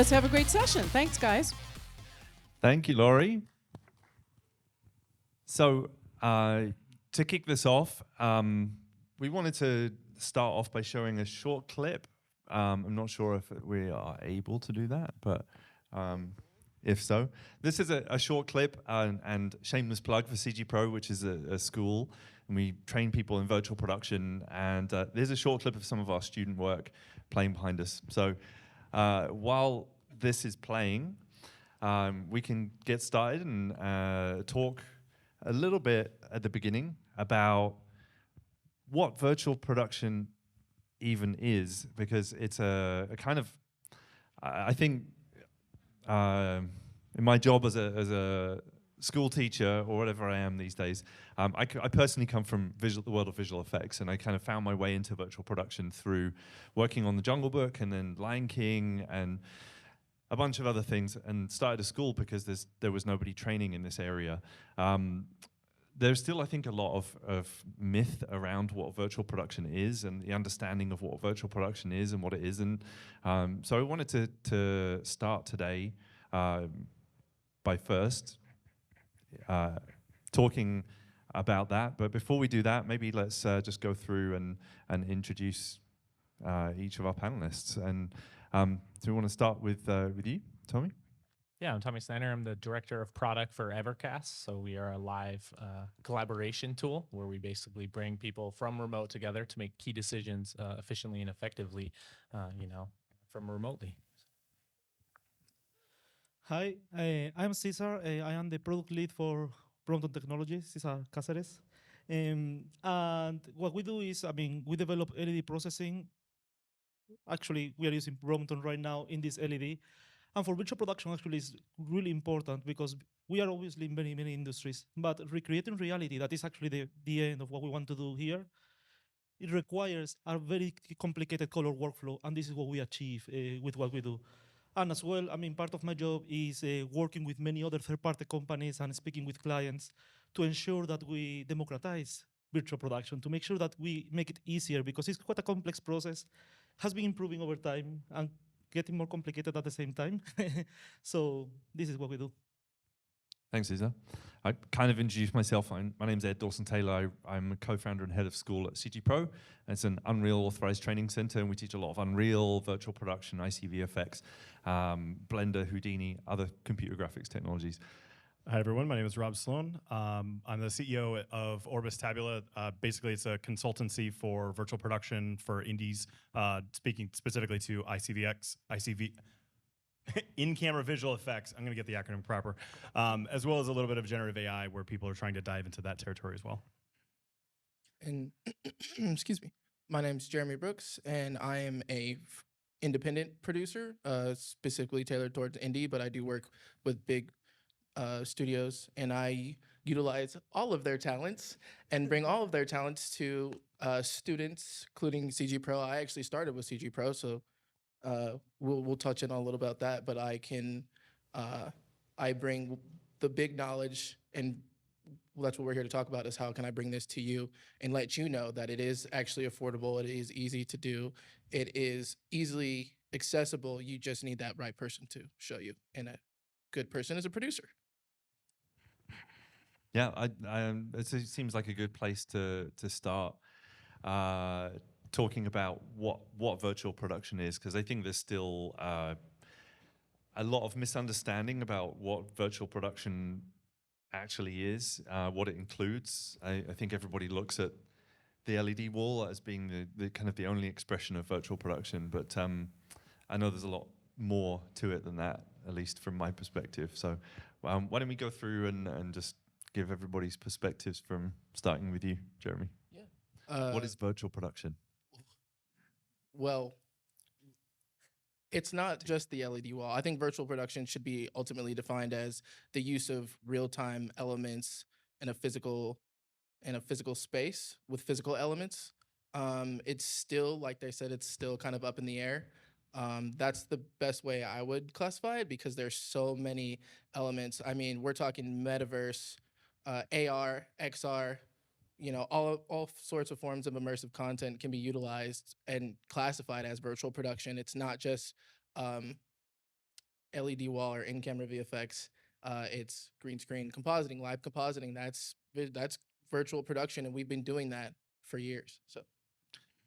Let's have a great session. Thanks, guys. Thank you, Laurie. So to kick this off, we wanted to start off by showing a short clip. I'm not sure if we are able to do that, but if so. This is a short clip and shameless plug for CG Pro, which is a school, and we train people in virtual production. And there's a short clip of some of our student work playing behind us. So while this is playing, we can get started and talk a little bit at the beginning about what virtual production even is, because it's a kind of, I think, in my job as a school teacher or whatever I am these days, I personally come from the world of visual effects, and I kind of found my way into virtual production through working on The Jungle Book and then Lion King and a bunch of other things, and started a school because there was nobody training in this area. There's still, I think, a lot of myth around what virtual production is and the understanding of what virtual production is and what it isn't. So I wanted to start today by first talking about that. But before we do that, maybe let's just go through and introduce each of our panelists. And do we want to start with you, Tommy? Yeah, I'm Tommy Snyder. I'm the director of product for Evercast. So we are a live collaboration tool where we basically bring people from remote together to make key decisions efficiently and effectively, from remotely. Hi, I'm Cesar. I am the product lead for Brompton Technology, Cesar Caceres. And what we do is, we develop LED processing. Actually, we are using Brompton right now in this LED. And for virtual production, actually, is really important because we are obviously in many, many industries, but recreating reality, that is actually the end of what we want to do here. It requires a very complicated color workflow, and this is what we achieve with what we do. And as well, part of my job is working with many other third-party companies and speaking with clients to ensure that we democratize virtual production, to make sure that we make it easier, because it's quite a complex process, has been improving over time, and getting more complicated at the same time. So this is what we do. Thanks, Cesar. I kind of introduced myself. My name's Ed Dawson-Taylor. I'm a co-founder and head of school at CG Pro. It's an Unreal authorized training center, and we teach a lot of Unreal, virtual production, IC/VFX, Blender, Houdini, other computer graphics technologies. Hi, everyone. My name is Rob Sloan. I'm the CEO of Orbis Tabula. Basically, it's a consultancy for virtual production for indies, speaking specifically to ICV, in-camera visual effects. I'm going to get the acronym proper, as well as a little bit of generative AI, where people are trying to dive into that territory as well. And excuse me, my name's Jeremy Brooks, and I am a independent producer, specifically tailored towards indie, but I do work with big studios, and I utilize all of their talents and bring all of their talents to students, including CG Pro. I actually started with CG Pro, so we'll touch in on a little about that. But I bring the big knowledge, and that's what we're here to talk about, is how can I bring this to you and let you know that it is actually affordable, it is easy to do, it is easily accessible. You just need that right person to show you, and a good person is a producer. Yeah, it seems like a good place to start talking about what virtual production is, because I think there's still a lot of misunderstanding about what virtual production actually is, what it includes. I think everybody looks at the LED wall as being the kind of the only expression of virtual production, but I know there's a lot more to it than that, at least from my perspective. So why don't we go through and just give everybody's perspectives, from starting with you, Jeremy. Yeah. What is virtual production? Well, it's not just the LED wall. I think virtual production should be ultimately defined as the use of real-time elements in a physical space with physical elements. It's still, like they said, it's still kind of up in the air. That's the best way I would classify it, because there's so many elements. We're talking metaverse, AR, XR, all sorts of forms of immersive content can be utilized and classified as virtual production. It's not just LED wall or in-camera VFX. It's green screen compositing, live compositing. That's virtual production, and we've been doing that for years. So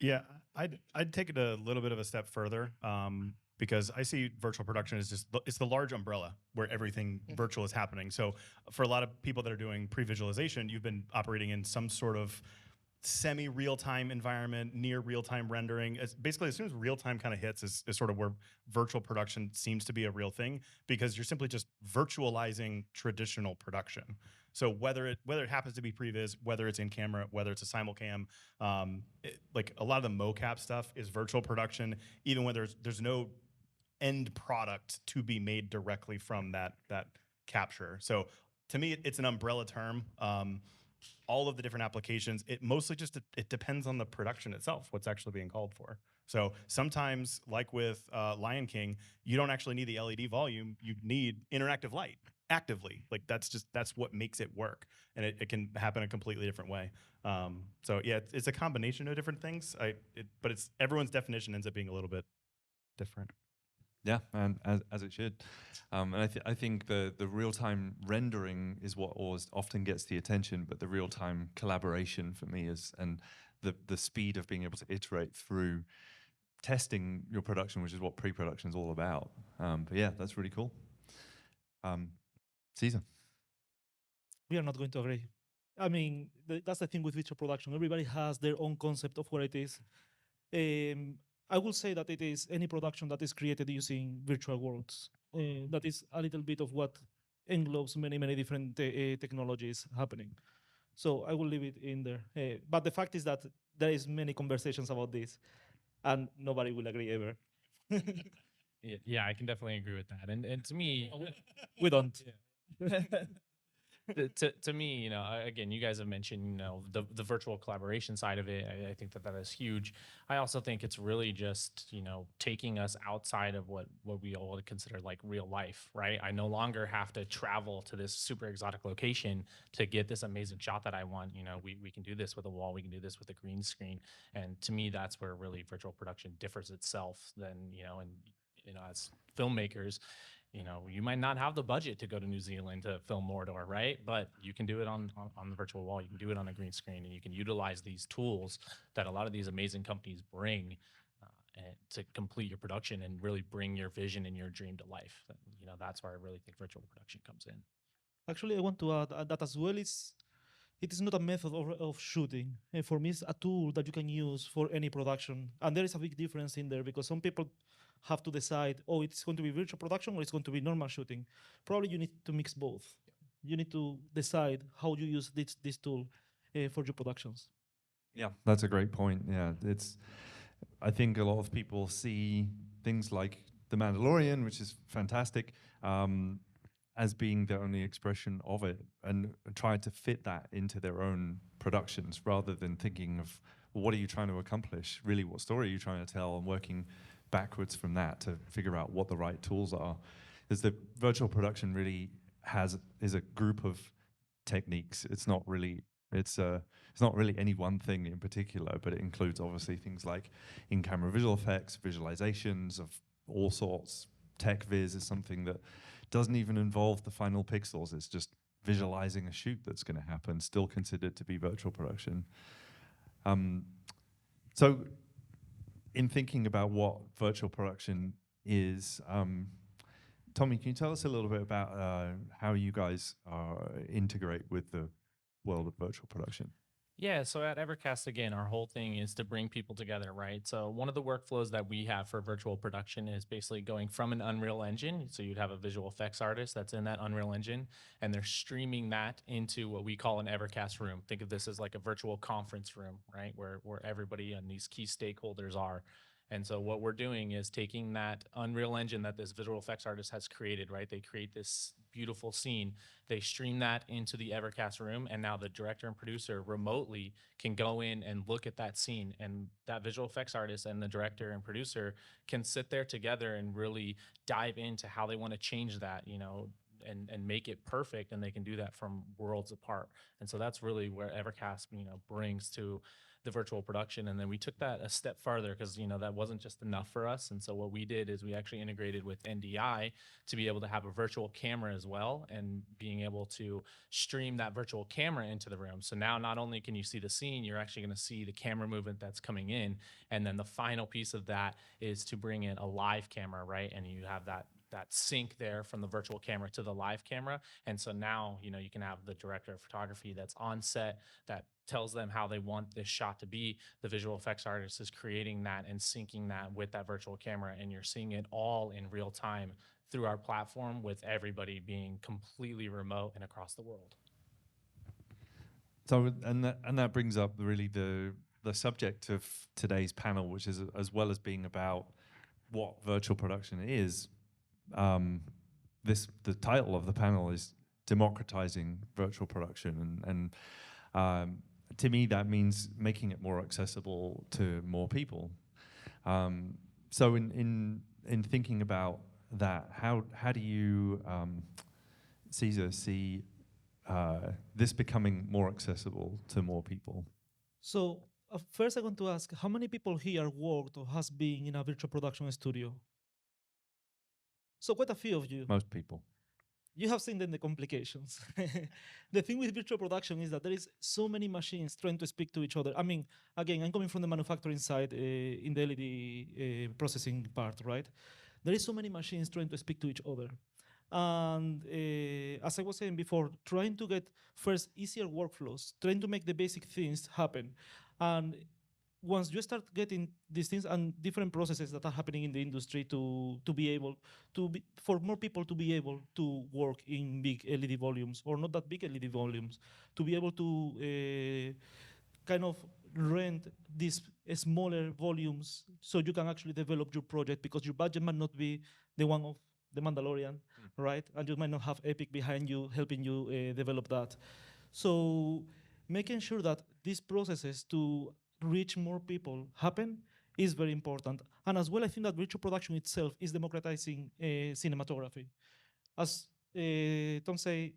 Yeah, I'd take it a little bit of a step further, because I see virtual production as it's the large umbrella where everything virtual is happening. So for a lot of people that are doing pre-visualization, you've been operating in some sort of semi-real-time environment, near real-time rendering. It's basically, as soon as real-time kind of hits is sort of where virtual production seems to be a real thing, because you're simply just virtualizing traditional production. So whether it happens to be previs, whether it's in camera, whether it's a simulcam, like a lot of the mocap stuff is virtual production, even when there's no end product to be made directly from that capture. So to me, it's an umbrella term. All of the different applications, it mostly just it depends on the production itself, what's actually being called for. So sometimes, like with Lion King, you don't actually need the LED volume. You need interactive light actively. Like that's what makes it work, and it can happen a completely different way. So yeah, it's a combination of different things. But it's everyone's definition ends up being a little bit different. Yeah, and as it should. And I think the real-time rendering is what always often gets the attention, but the real-time collaboration for me is, and the speed of being able to iterate through testing your production, which is what pre-production is all about. But yeah, that's really cool. Cesar. We are not going to agree. I mean, that's the thing with virtual production. Everybody has their own concept of what it is. I will say that it is any production that is created using virtual worlds. That is a little bit of what englobes many different technologies happening. So I will leave it in there. But the fact is that there is many conversations about this, and nobody will agree ever. Yeah, I can definitely agree with that. And to me, We don't. to me, you know, again, you guys have mentioned, you know, the virtual collaboration side of it. I think that is huge. I also think it's really just, you know, taking us outside of what we all would consider like real life, right? I no longer have to travel to this super exotic location to get this amazing shot that I want. You know, we can do this with a wall, we can do this with a green screen. And to me, that's where really virtual production differs itself than, you know, and, you know, as filmmakers, you know, you might not have the budget to go to New Zealand to film Mordor, right? But you can do it on the virtual wall. You can do it on a green screen, and you can utilize these tools that a lot of these amazing companies bring to complete your production and really bring your vision and your dream to life. You know, that's where I really think virtual production comes in. Actually, I want to add that as well. It is not a method of shooting. For me, it's a tool that you can use for any production. And there is a big difference in there, because some people have to decide, oh, it's going to be virtual production or it's going to be normal shooting. Probably you need to mix both. You need to decide how you use this tool for your productions. Yeah, that's a great point. Yeah, I think a lot of people see things like The Mandalorian, which is fantastic, as being the only expression of it, and try to fit that into their own productions rather than thinking of, well, what are you trying to accomplish? Really, what story are you trying to tell? And working backwards from that to figure out what the right tools are. Is the virtual production really is a group of techniques. It's not really any one thing in particular, but it includes obviously things like in-camera visual effects, visualizations of all sorts. Tech viz is something that doesn't even involve the final pixels. It's just visualizing a shoot that's going to happen, still considered to be virtual production. So in thinking about what virtual production is, Tommy, can you tell us a little bit about how you guys integrate with the world of virtual production? Yeah, so at Evercast, again, our whole thing is to bring people together, right? So one of the workflows that we have for virtual production is basically going from an Unreal Engine. So you'd have a visual effects artist that's in that Unreal Engine, and they're streaming that into what we call an Evercast room. Think of this as like a virtual conference room, right? Where everybody and these key stakeholders are. And so what we're doing is taking that Unreal Engine that this visual effects artist has created, right? They create this beautiful scene. They stream that into the Evercast room, and now the director and producer remotely can go in and look at that scene. And that visual effects artist and the director and producer can sit there together and really dive into how they want to change that, you know, and make it perfect. And they can do that from worlds apart. And so that's really where Evercast, you know, brings to the virtual production. And then we took that a step farther because, that wasn't just enough for us. And so what we did is we actually integrated with NDI to be able to have a virtual camera as well, and being able to stream that virtual camera into the room. So now not only can you see the scene, you're actually going to see the camera movement that's coming in. And then the final piece of that is to bring in a live camera, right? And you have that sync there from the virtual camera to the live camera. And so now, you can have the director of photography that's on set that tells them how they want this shot to be. The visual effects artist is creating that and syncing that with that virtual camera. And you're seeing it all in real time through our platform, with everybody being completely remote and across the world. So, and that brings up really the subject of today's panel, which is, as well as being about what virtual production is, the title of the panel is Democratizing Virtual Production, and to me that means making it more accessible to more people. So in thinking about that, how do you, Cesar, see this becoming more accessible to more people? So first I want to ask, how many people here worked or has been in a virtual production studio? So quite a few of you. Most people. You have seen then the complications. The thing with virtual production is that there is so many machines trying to speak to each other. I mean, again, I'm coming from the manufacturing side in the LED processing part, right? There is so many machines trying to speak to each other. And as I was saying before, trying to get first easier workflows, trying to make the basic things happen. And once you start getting these things and different processes that are happening in the industry to be able to be, for more people to be able to work in big LED volumes, or not that big LED volumes, to be able to kind of rent these smaller volumes so you can actually develop your project, because your budget might not be the one of the Mandalorian, right? And you might not have Epic behind you helping you develop that. So making sure that these processes to reach more people happen is very important. And as well, I think that virtual production itself is democratizing cinematography. As Tom say,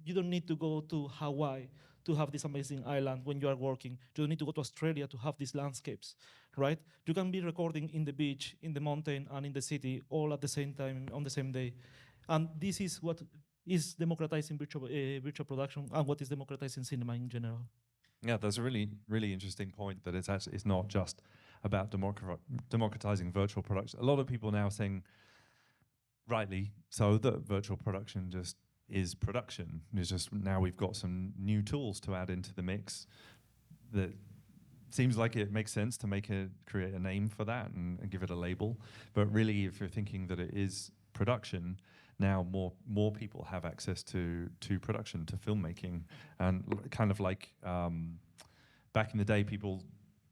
you don't need to go to Hawaii to have this amazing island when you are working. You don't need to go to Australia to have these landscapes, right? You can be recording in the beach, in the mountain, and in the city all at the same time, on the same day. And this is what is democratizing virtual production, and what is democratizing cinema in general. Yeah, that's a really, really interesting point, that it's not just about democratizing virtual production. A lot of people now saying, rightly so, that virtual production just is production. It's just now we've got some new tools to add into the mix that seems like it makes sense to create a name for that and give it a label. But really, if you're thinking that it is production, now more people have access to production, to filmmaking. And kind of like back in the day, people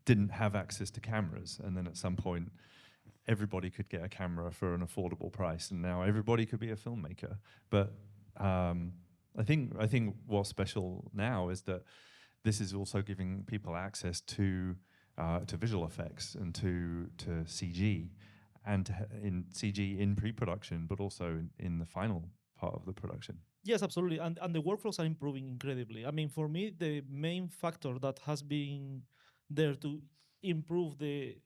didn't have access to cameras, and then at some point everybody could get a camera for an affordable price, and now everybody could be a filmmaker. But I think what's special now is that this is also giving people access to visual effects and to CG, and in CG in pre-production, but also in the final part of the production. Yes, absolutely. And the workflows are improving incredibly. I mean, for me, the main factor that has been there to improve the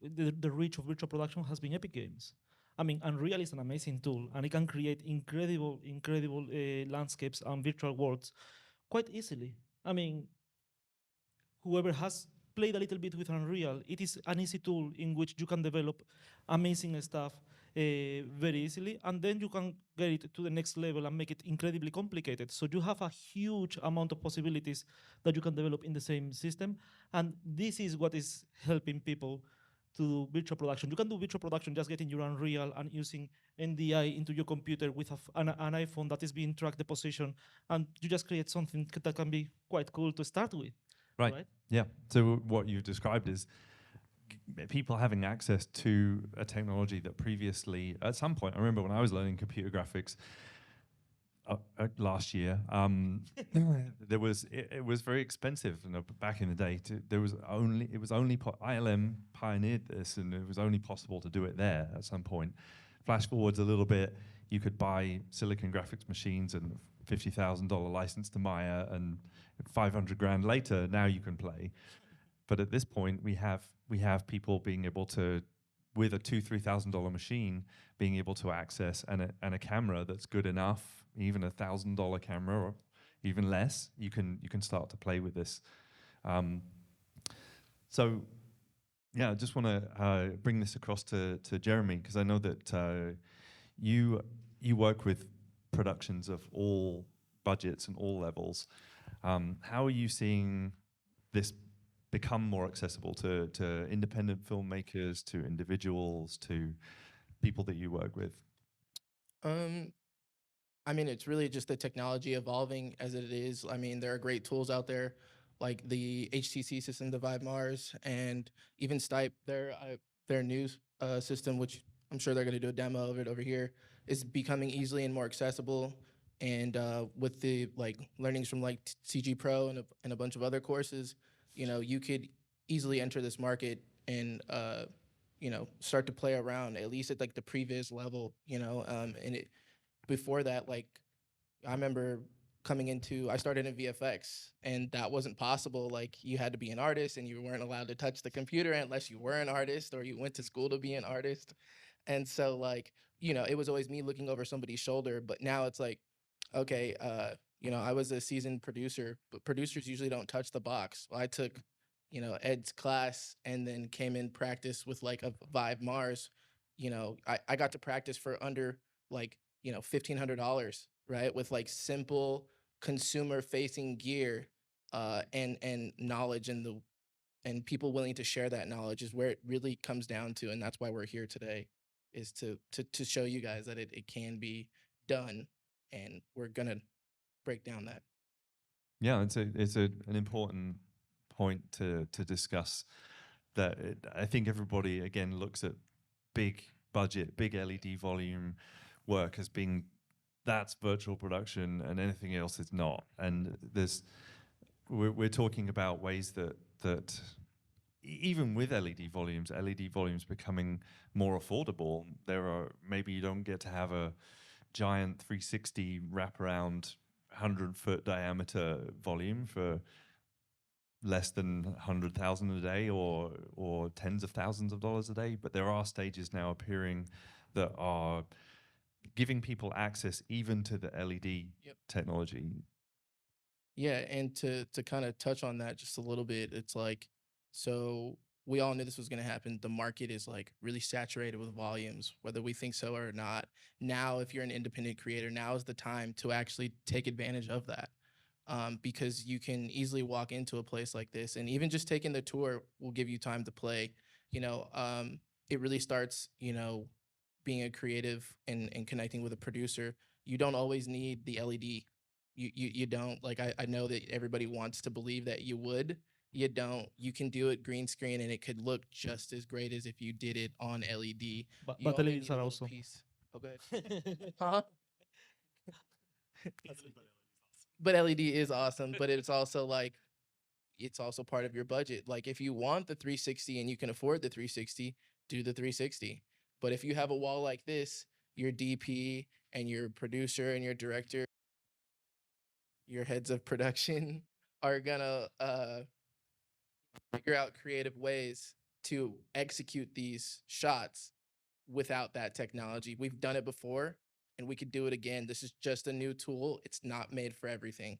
reach of virtual production has been Epic Games. I mean, Unreal is an amazing tool, and it can create incredible landscapes and virtual worlds quite easily. I mean, whoever has played a little bit with Unreal, it is an easy tool in which you can develop amazing stuff very easily, and then you can get it to the next level and make it incredibly complicated. So you have a huge amount of possibilities that you can develop in the same system, and this is what is helping people to do virtual production. You can do virtual production just getting your Unreal and using NDI into your computer with an iPhone that is being tracked the position, and you just create something that can be quite cool to start with. Right? Yeah. So what you've described is people having access to a technology that previously, at some point, I remember when I was learning computer graphics last year, it was very expensive. Back in the day, ILM pioneered this, and it was only possible to do it there at some point. Flash forwards a little bit, you could buy Silicon graphics machines and $50,000 license to Maya, and 500 grand later, now you can play. But at this point, we have people being able to, with a $2,000-3,000 machine, being able to access and a camera that's good enough, even $1,000 camera or even less. You can start to play with this. So yeah, I just want to bring this across to Jeremy, because I know that you work with productions of all budgets and all levels. How are you seeing this become more accessible to independent filmmakers, to individuals, to people that you work with? I mean, it's really just the technology evolving as it is. I mean, there are great tools out there like the HTC system, the Vive Mars, and even Stipe, their new system, which I'm sure they're going to do a demo of it over here, is becoming easily and more accessible. And with the learnings from CG Pro and a bunch of other courses, you could easily enter this market and start to play around at least at the previs level, and it before that, I remember I started in VFX, and that wasn't possible. You had to be an artist, and you weren't allowed to touch the computer unless you were an artist or you went to school to be an artist. And so, it was always me looking over somebody's shoulder. But now it's okay, I was a seasoned producer, but producers usually don't touch the box. Well, I took, Ed's class and then came in practice with a Vive Mars. I got to practice for under $1,500, right? With simple consumer facing gear, and knowledge, and people willing to share that knowledge is where it really comes down to. And that's why we're here today, is to show you guys that it can be done. And we're gonna break down that. Yeah, it's an important point to discuss. That I think everybody again looks at big budget, big LED volume work as being that's virtual production, and anything else is not. And we're talking about ways that even with LED volumes becoming more affordable. There are, maybe you don't get to have a giant 360 wraparound 100-foot diameter volume for less than 100,000 a day or tens of thousands of dollars a day, but there are stages now appearing that are giving people access even to the LED technology. Yeah, and to kind of touch on that just a little bit, it's so we all knew this was going to happen. The market is really saturated with volumes, whether we think so or not. Now, if you're an independent creator, now is the time to actually take advantage of that. Because you can easily walk into a place like this, and even just taking the tour will give you time to play. It really starts, being a creative and connecting with a producer. You don't always need the LED. You don't. I know that everybody wants to believe that you would. You don't. You can do it green screen, and it could look just as great as if you did it on LED. But You only LEDs need a are little awesome. piece. Oh, good. Huh? But LED is awesome, but it's also it's also part of your budget. If you want the 360 and you can afford the 360, do the 360. But if you have a wall like this, your DP and your producer and your director, your heads of production are gonna figure out creative ways to execute these shots without that technology. We've done it before and we could do it again. This is just a new tool. It's not made for everything.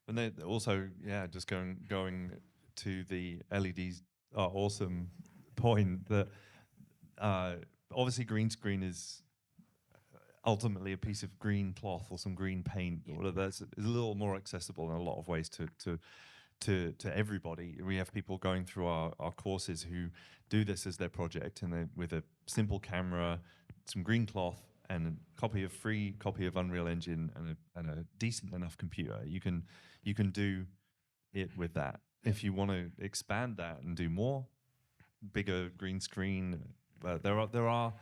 And they also, just going to the LEDs are awesome point that obviously green screen is ultimately a piece of green cloth or some green paint or whatever. That's is a little more accessible in a lot of ways to everybody. We have people going through our courses who do this as their project, and with a simple camera, some green cloth, and a free copy of Unreal Engine and a decent enough computer, you can do it with that. If you want to expand that and do more, bigger green screen, there are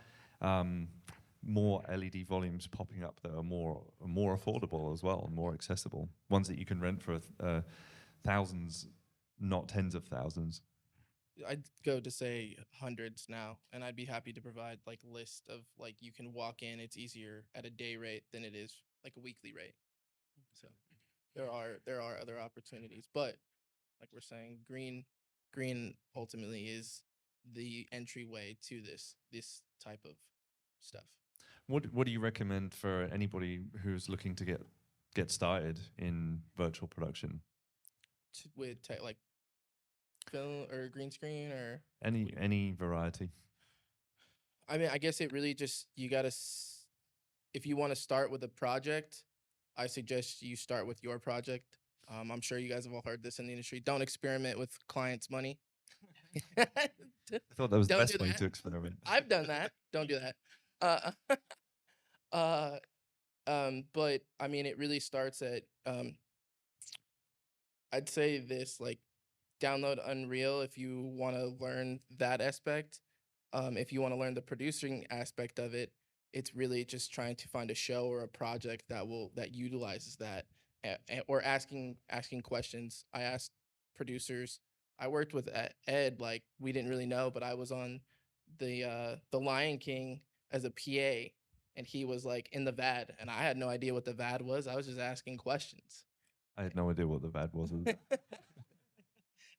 more LED volumes popping up that are more affordable as well, and more accessible. Ones that you can rent for thousands, not tens of thousands. I'd go to say hundreds now, and I'd be happy to provide list of you can walk in. It's easier at a day rate than it is a weekly rate. So there are other opportunities, but like we're saying, green green ultimately is the entryway to this type of stuff. What do you recommend for anybody who's looking to get started in virtual production? With like film or green screen or Any variety. I mean, I guess it really just you gotta if you want to start with a project, I suggest you start with your project. I'm sure you guys have all heard this in the industry. Don't experiment with clients' money. I thought that was the Don't best do way that. to experiment. I've done that. Don't do that. But I mean, it really starts at I'd say this, like, download Unreal if you want to learn that aspect. If you want to learn the producing aspect of it, it's really just trying to find a show or a project that utilizes that, or asking questions. I asked producers. I worked with Ed, like we didn't really know, but I was on the Lion King as a PA, and he was like in the VAD, and I had no idea what the VAD was. I was just asking questions. I had no idea what the VAD was.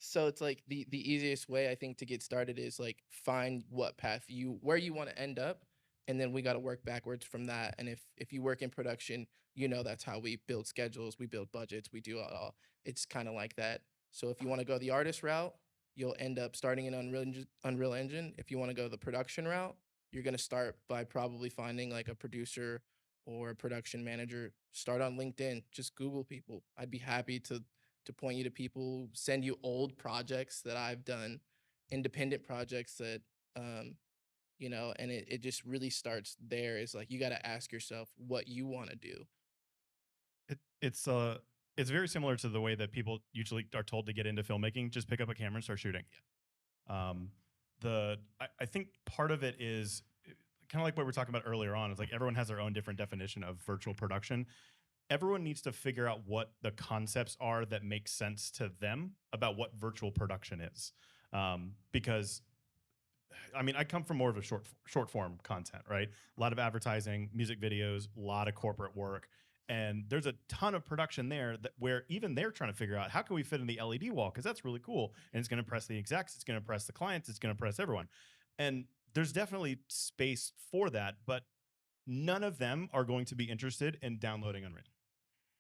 So it's like the easiest way I think to get started is like find what path where you want to end up, and then we got to work backwards from that. And if you work in production, you know that's how we build schedules, we build budgets, we do all. It's kind of like that. So if you want to go the artist route, you'll end up starting in Unreal Engine. If you want to go the production route, you're gonna start by probably finding like a producer or a production manager. Start on LinkedIn. Just Google people. I'd be happy to point you to people, send you old projects that I've done, independent projects that, and it just really starts there. Is like, you got to ask yourself what you want to do. It's very similar to the way that people usually are told to get into filmmaking. Just pick up a camera and start shooting. Yeah. I think part of it is kind of like what we were talking about earlier on. Is like everyone has their own different definition of virtual production. Everyone needs to figure out what the concepts are that make sense to them about what virtual production is. Because, I mean, I come from more of a short form content, right? A lot of advertising, music videos, a lot of corporate work. And there's a ton of production there where even they're trying to figure out how can we fit in the LED wall, because that's really cool. And it's going to impress the execs, it's going to impress the clients, it's going to impress everyone. And there's definitely space for that, but none of them are going to be interested in downloading Unreal.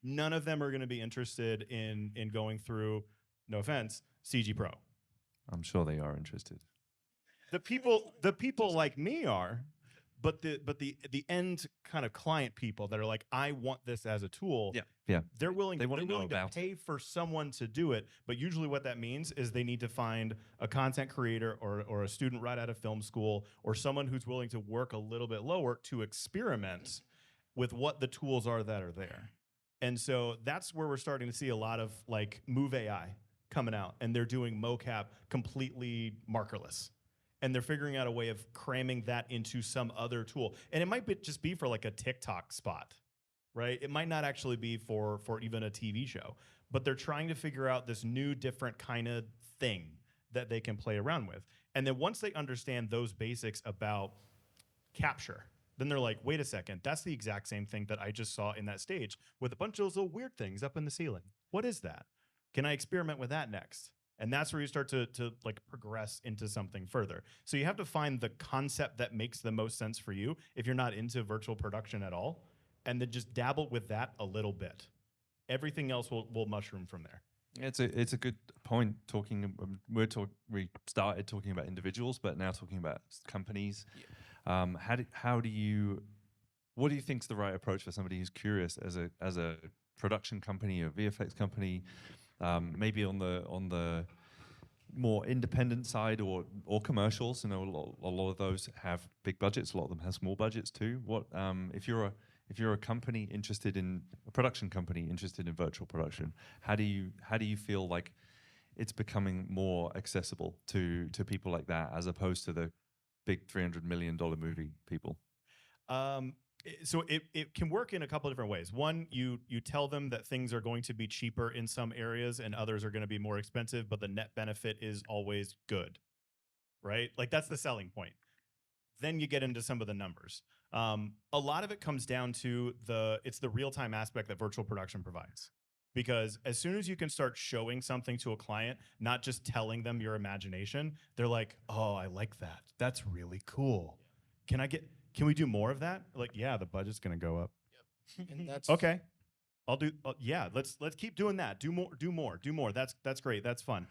None of them are going to be interested in going through, no offense, CG Pro. I'm sure they are interested. The people like me are, but the end kind of client people that are like, I want this as a tool. Yeah. They're willing to pay for someone to do it. But usually what that means is they need to find a content creator or a student right out of film school, or someone who's willing to work a little bit lower to experiment with what the tools are that are there. And so that's where we're starting to see a lot of like Move AI coming out, and they're doing mocap completely markerless. And they're figuring out a way of cramming that into some other tool. And it might just be for like a TikTok spot, right? It might not actually be for even a TV show, but they're trying to figure out this new different kind of thing that they can play around with. And then once they understand those basics about capture, then they're like, wait a second, that's the exact same thing that I just saw in that stage with a bunch of those little weird things up in the ceiling. What is that? Can I experiment with that next? And that's where you start to like progress into something further. So you have to find the concept that makes the most sense for you if you're not into virtual production at all, and then just dabble with that a little bit. Everything else will mushroom from there. It's a good point. We started talking about individuals, but now talking about companies. Yeah. What do you think is the right approach for somebody who's curious as a production company or VFX company, maybe on the more independent side or commercials? You know, a lot of those have big budgets. A lot of them have small budgets too. What if you're a company interested in a production company interested in virtual production? How do you feel like it's becoming more accessible to people like that as opposed to the big $300 million movie people? So it can work in a couple of different ways. One, you tell them that things are going to be cheaper in some areas and others are going to be more expensive, but the net benefit is always good, right? Like that's the selling point. Then you get into some of the numbers. A lot of it comes down to it's the real-time aspect that virtual production provides. because as soon as you can start showing something to a client, not just telling them your imagination, they're like, oh, I like that. That's really cool. Can we do more of that? Like, yeah, the budget's going to go up. And that's Okay. I'll do, yeah, let's keep doing that. Do more. That's great. That's fun.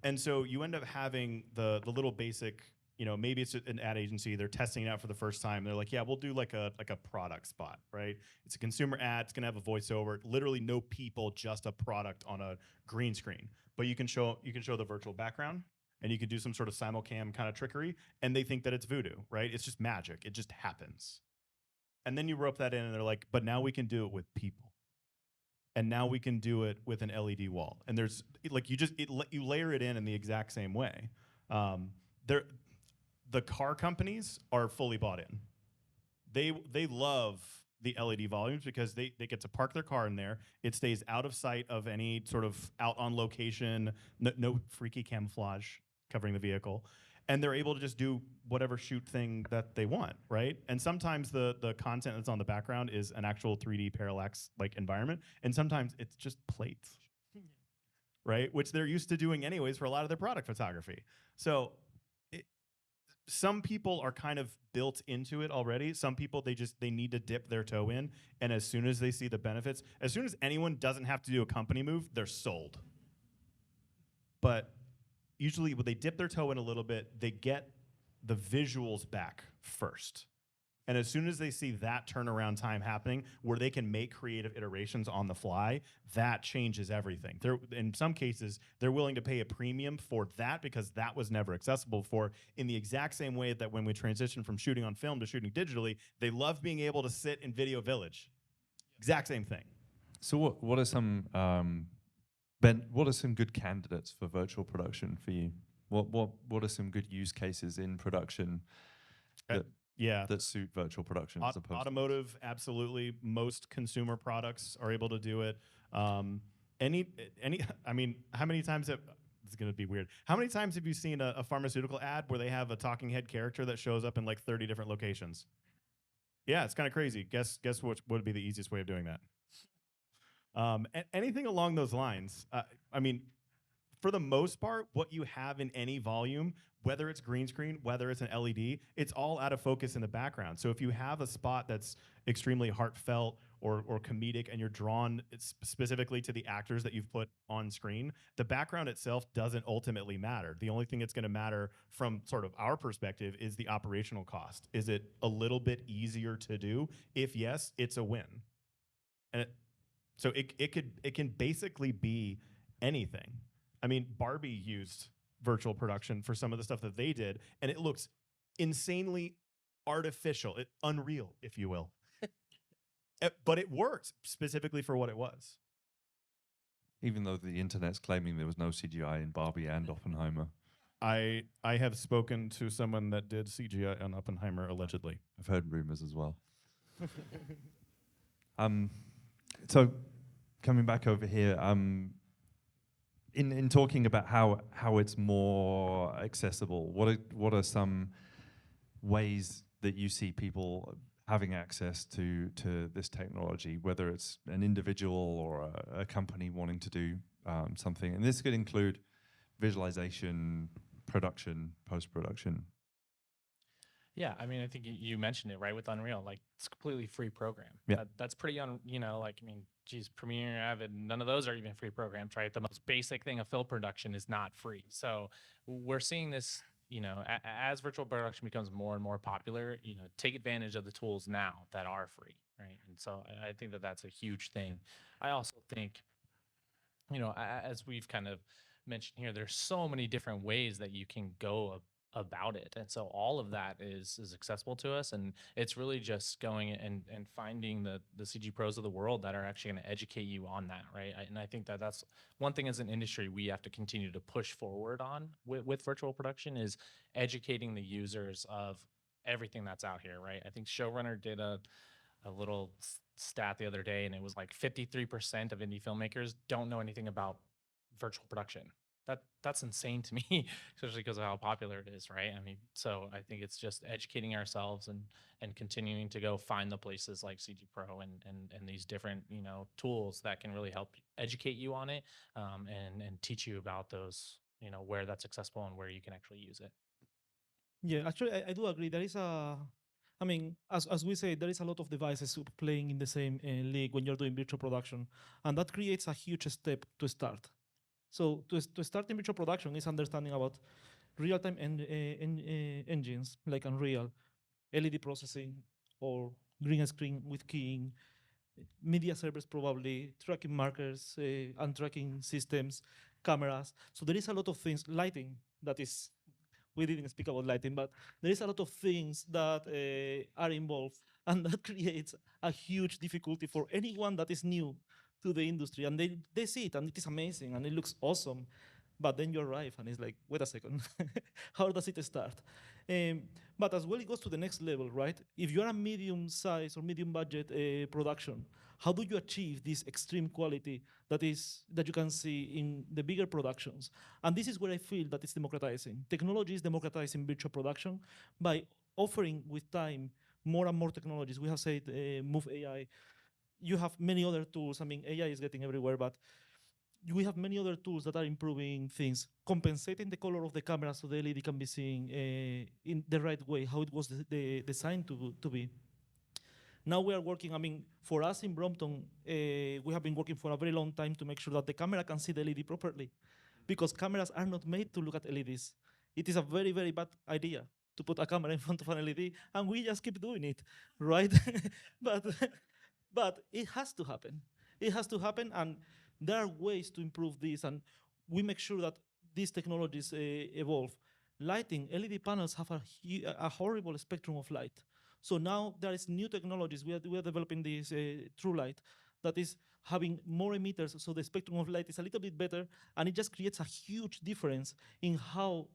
And so you end up having the little basic, maybe it's an ad agency, they're testing it out for the first time. They're like, yeah, we'll do like a product spot, right? It's a consumer ad, it's gonna have a voiceover, literally no people, just a product on a green screen. But you can show the virtual background, and you can do some sort of simulcam kind of trickery, and they think that it's voodoo, right? It's just magic. It just happens. And then you rope that in, and they're like, but now we can do it with people. And now we can do it with an LED wall. And there's like you layer it in the exact same way. The car companies are fully bought in. They love the LED volumes because they get to park their car in there. It stays out of sight of any sort of out on location, no freaky camouflage covering the vehicle. And they're able to just do whatever shoot thing that they want, right? And sometimes the content that's on the background is an actual 3D parallax like environment, and sometimes it's just plates, right? Which they're used to doing anyways for a lot of their product photography. So some people are kind of built into it already. Some people, they need to dip their toe in, and as soon as they see the benefits, as soon as anyone doesn't have to do a company move, they're sold. But usually when they dip their toe in a little bit, they get the visuals back first. And as soon as they see that turnaround time happening where they can make creative iterations on the fly, that changes everything. In some cases, they're willing to pay a premium for that because that was never accessible before, in the exact same way that when we transitioned from shooting on film to shooting digitally, they love being able to sit in Video Village. Exact same thing. So what are some Ben? What are some good candidates for virtual production for you? What are some good use cases in production that suit virtual production? As opposed automotive, absolutely. Most consumer products are able to do it. I mean, how many times this is going to be weird. How many times have you seen a pharmaceutical ad where they have a talking head character that shows up in like 30 different locations? Yeah, it's kind of crazy. Guess what would be the easiest way of doing that? Anything along those lines. I mean, for the most part, what you have in any volume, whether it's green screen, whether it's an LED, it's all out of focus in the background. So if you have a spot that's extremely heartfelt or comedic and you're drawn specifically to the actors that you've put on screen, the background itself doesn't ultimately matter. The only thing that's going to matter from sort of our perspective is the operational cost. Is it a little bit easier to do? If yes, it's a win. And so it can basically be anything. I mean, Barbie used virtual production for some of the stuff that they did, and it looks insanely artificial, unreal, if you will. But it worked specifically for what it was. even though the internet's claiming there was no CGI in Barbie and Oppenheimer. I have spoken to someone that did CGI on Oppenheimer, allegedly. I've heard rumors as well. So coming back over here, in talking about how it's more accessible, what are some ways that you see people having access to this technology, whether it's an individual or a company wanting to do something? And this could include visualization, production, post-production. Yeah, I mean, I think you mentioned it, right, with Unreal. Like, it's a completely free program. Yeah. That's pretty, geez, Premiere, Avid, none of those are even free programs, right? The most basic thing of film production is not free. So we're seeing this, as virtual production becomes more and more popular, take advantage of the tools now that are free, right? And so I think that that's a huge thing. I also think, as we've kind of mentioned here, there's so many different ways that you can go about it, and so all of that is accessible to us, and it's really just going and finding the CG pros of the world that are actually going to educate you on that, right? And I think that that's one thing as an industry we have to continue to push forward on with virtual production, is educating the users of everything that's out here, right? I think Showrunner did a little stat the other day, and it was like 53% of indie filmmakers don't know anything about virtual production, that's insane to me, especially because of how popular it is, right? I mean, so I think it's just educating ourselves and continuing to go find the places like CG Pro and these different tools that can really help educate you on it, and teach you about those, where that's accessible and where you can actually use it. Yeah, actually, I do agree. There is I mean, as we say, there is a lot of devices playing in the same league when you're doing virtual production, and that creates a huge step to start. So to start in virtual production is understanding about real-time engines like Unreal, LED processing, or green screen with keying, media servers probably, tracking markers and tracking systems, cameras. So there is a lot of things, lighting, that is, we didn't speak about lighting, but there is a lot of things that are involved, and that creates a huge difficulty for anyone that is new to the industry. And they see it, and it is amazing, and it looks awesome. But then you arrive, and it's like, wait a second, how does it start? But as well, it goes to the next level, right? If you're a medium size or medium budget production, how do you achieve this extreme quality that you can see in the bigger productions? And this is where I feel that it's democratizing. Technology is democratizing virtual production by offering with time more and more technologies. We have said Move AI. You have many other tools. I mean, AI is getting everywhere, but we have many other tools that are improving things, compensating the color of the camera so the LED can be seen in the right way, how it was designed to be. Now we are working, I mean, for us in Brompton, we have been working for a very long time to make sure that the camera can see the LED properly, because cameras are not made to look at LEDs. It is a very, very bad idea to put a camera in front of an LED, and we just keep doing it, right? but but it has to happen. It has to happen, and there are ways to improve this, and we make sure that these technologies evolve. Lighting, LED panels have a horrible spectrum of light. So now there is new technologies. We are developing this true light that is having more emitters, so the spectrum of light is a little bit better, and it just creates a huge difference in how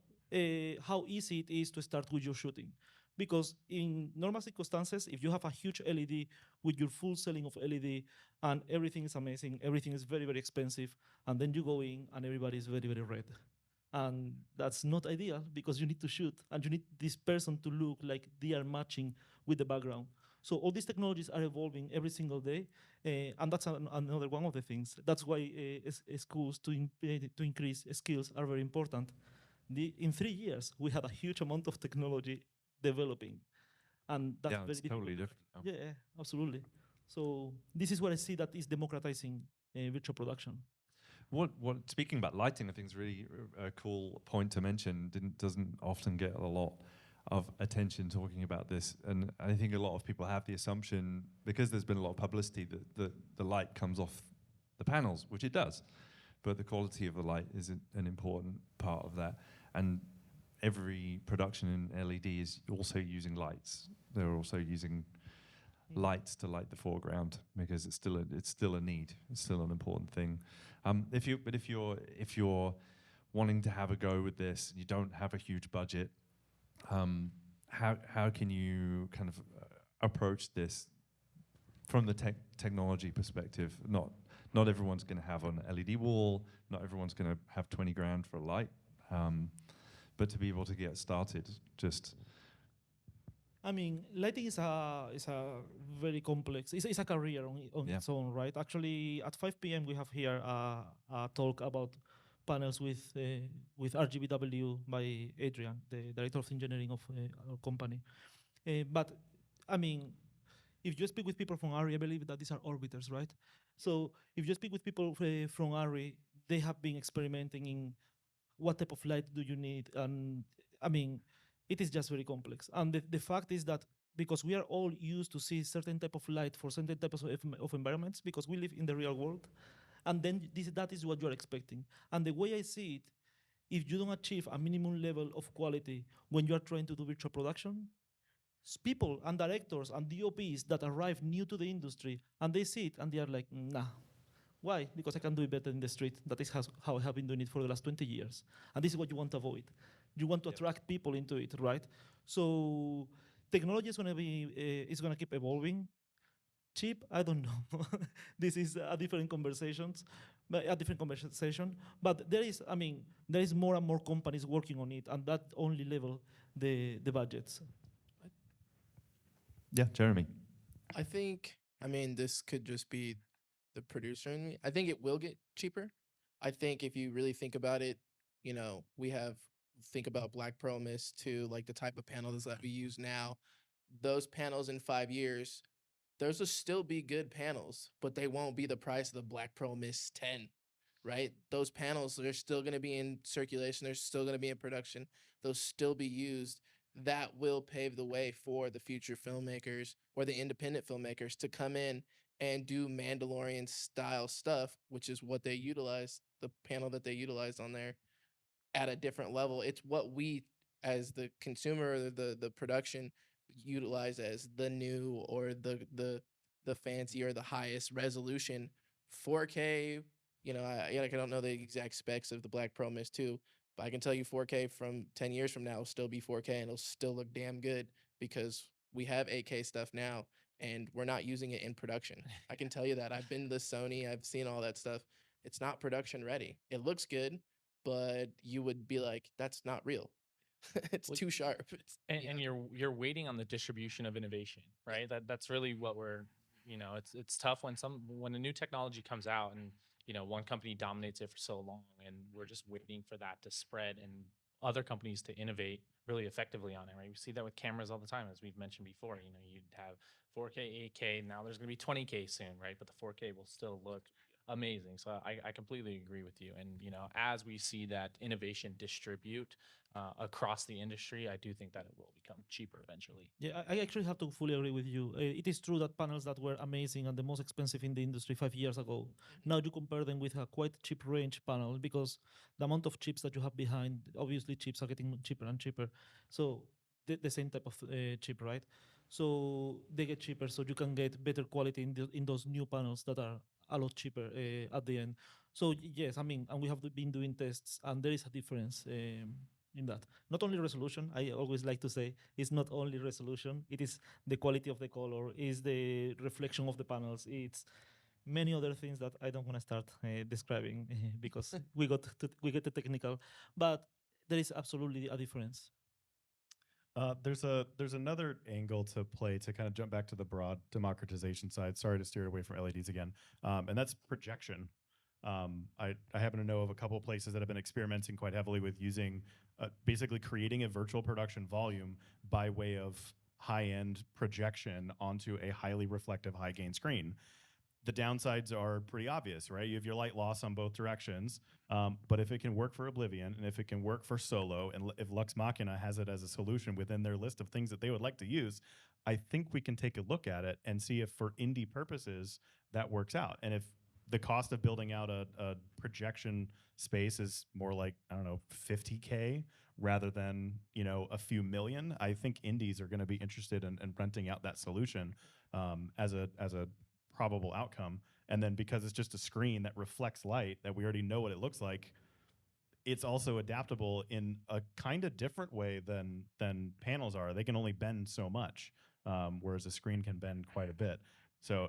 easy it is to start with your shooting. Because in normal circumstances, if you have a huge LED with your full selling of LED and everything is amazing, everything is very, very expensive, and then you go in and everybody is very, very red. And that's not ideal, because you need to shoot and you need this person to look like they are matching with the background. So all these technologies are evolving every single day, and that's another one of the things. That's why schools to increase skills are very important. In 3 years, we had a huge amount of technology developing, and that's Yeah, very it's difficult. totally different. Yeah, absolutely. So this is what I see that is democratizing virtual production. What speaking about lighting, I think is really a cool point to mention. Doesn't often get a lot of attention talking about this, and I think a lot of people have the assumption, because there's been a lot of publicity, that the light comes off the panels, which it does, but the quality of the light is an important part of that. And every production in LED is also using lights. They're also using lights to light the foreground, because it's still a need. It's still an important thing. If you're wanting to have a go with this, you don't have a huge budget. How can you kind of approach this from the technology perspective? Not everyone's going to have an LED wall. Not everyone's going to have 20 grand for a light. But to be able to get started, I mean, lighting is a very complex. It's a career on its own, right? Actually, at 5 p.m. we have here a talk about panels with RGBW by Adrian, the director of engineering of our company. But I mean, if you speak with people from ARRI, I believe that these are orbiters, right? So if you speak with people from ARRI, they have been experimenting in what type of light do you need, and I mean, it is just very complex. And the fact is that because we are all used to see certain type of light for certain types of environments, because we live in the real world, and then that is what you are expecting. And the way I see it, if you don't achieve a minimum level of quality when you are trying to do virtual production, people and directors and DOPs that arrive new to the industry and they see it and they are like, nah. Why? Because I can do it better in the street. That is how I have been doing it for the last 20 years. And this is what you want to avoid. You want to attract people into it, right? So technology is going to keep evolving. Cheap, I don't know. This is a different conversations. but a different conversation. But there is, I mean, there is more and more companies working on it, and that only level the budgets. Yeah, Jeremy. I mean, this could just be the producer in me. I think it will get cheaper. I think if you really think about it, we think about Black Pearl Mist to like the type of panels that we use now. Those panels in 5 years, those will still be good panels, but they won't be the price of the Black Pearl Mist 10, right? Those panels, they're still going to be in circulation. They're still going to be in production. They'll still be used. That will pave the way for the future filmmakers or the independent filmmakers to come in and do Mandalorian style stuff, which is what they utilize, the panel that they utilized on there at a different level. It's what we, as the consumer or the production, utilize as the new or the fancy or the highest resolution 4K. I don't know the exact specs of the Black Pearl Mist 2, but I can tell you 4K from 10 years from now will still be 4K and it'll still look damn good because we have 8K stuff now and we're not using it in production. I can tell you that. I've been to Sony, I've seen all that stuff. It's not production ready. It looks good, but you would be like, that's not real. It's too sharp. And you're waiting on the distribution of innovation, right? That's really what we're, it's tough when a new technology comes out and one company dominates it for so long, and we're just waiting for that to spread and other companies to innovate really effectively on it, right? We see that with cameras all the time, as we've mentioned before. You'd have 4K, 8K. Now there's going to be 20K soon, right? But the 4K will still look amazing. So I completely agree with you. And as we see that innovation distribute across the industry, I do think that it will become cheaper eventually. Yeah, I actually have to fully agree with you. It is true that panels that were amazing and the most expensive in the industry 5 years ago, now you compare them with a quite cheap range panel because the amount of chips that you have behind, obviously chips are getting cheaper and cheaper. So the same type of chip, right? So they get cheaper, so you can get better quality in those new panels that are a lot cheaper at the end. So yes, I mean, and we have been doing tests, and there is a difference in that. Not only resolution, I always like to say, it's not only resolution, it is the quality of the color, is the reflection of the panels, it's many other things that I don't want to start describing because we get the technical, but there is absolutely a difference. There's another angle to play to kind of jump back to the broad democratization side. Sorry to steer away from LEDs again, and that's projection. I happen to know of a couple of places that have been experimenting quite heavily with using basically creating a virtual production volume by way of high-end projection onto a highly reflective, high-gain screen. The downsides are pretty obvious, right? You have your light loss on both directions, but if it can work for Oblivion and if it can work for Solo, and if Lux Machina has it as a solution within their list of things that they would like to use, I think we can take a look at it and see if for indie purposes that works out. And if the cost of building out a projection space is more like, I don't know, 50K rather than, a few million, I think indies are going to be interested in renting out that solution as a probable outcome. And then because it's just a screen that reflects light that we already know what it looks like, it's also adaptable in a kind of different way than panels are. They can only bend so much, whereas a screen can bend quite a bit. So,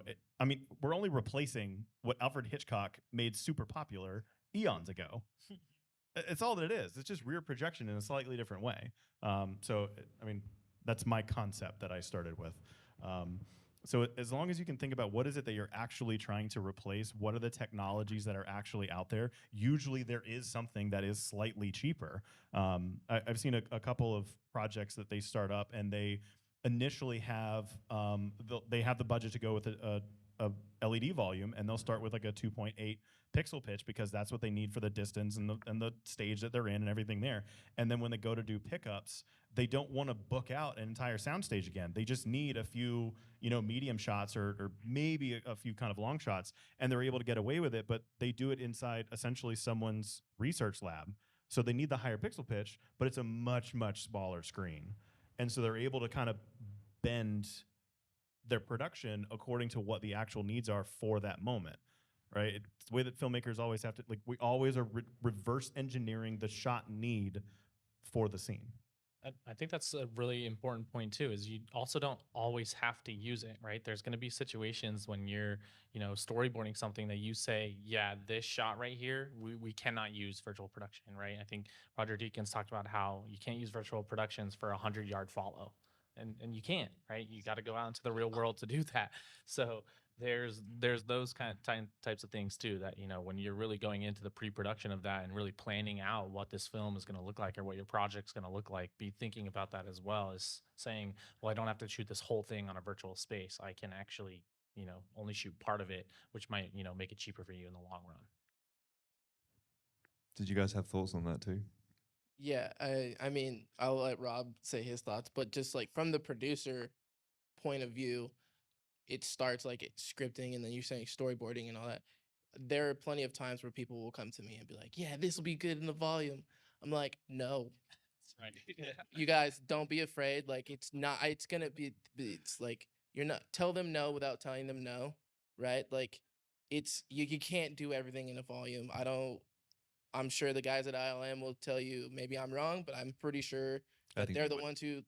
we're only replacing what Alfred Hitchcock made super popular eons ago. It's all that it is. It's just rear projection in a slightly different way. That's my concept that I started with. So as long as you can think about what is it that you're actually trying to replace, what are the technologies that are actually out there, usually there is something that is slightly cheaper. I've seen a couple of projects that they start up and they initially have they have the budget to go with a LED volume, and they'll start with like a 2.8 pixel pitch because that's what they need for the distance and the stage that they're in and everything there. And then when they go to do pickups, they don't want to book out an entire soundstage again. They just need a few, medium shots or maybe a few kind of long shots, and they're able to get away with it, but they do it inside essentially someone's research lab. So they need the higher pixel pitch, but it's a much, much smaller screen. And so they're able to kind of bend their production according to what the actual needs are for that moment, right? It's the way that filmmakers always have to, we always are reverse engineering the shot need for the scene. I think that's a really important point too, is you also don't always have to use it, right? There's going to be situations when you're, storyboarding something that you say, yeah, this shot right here, we cannot use virtual production, right? I think Roger Deakins talked about how you can't use virtual productions for a 100-yard follow. And you can't, right? You got to go out into the real world to do that. So there's those kind of types of things too, that when you're really going into the pre-production of that and really planning out what this film is going to look like or what your project's going to look like, be thinking about that as well as saying, well, I don't have to shoot this whole thing on a virtual space. I can actually only shoot part of it, which might make it cheaper for you in the long run. Did you guys have thoughts on that too? Yeah, I mean, I'll let Rob say his thoughts, but just like from the producer point of view, it starts like scripting, and then you're saying storyboarding and all that. There are plenty of times where people will come to me and be like, "Yeah, this will be good in the volume." I'm like, "No, That's right. you guys don't be afraid. Like it's not. It's gonna be. It's like you're not. Tell them no without telling them no, right? Like it's you can't do everything in a volume. I don't. I'm sure the guys at ILM will tell you maybe I'm wrong, but I'm pretty sure that they're the ones who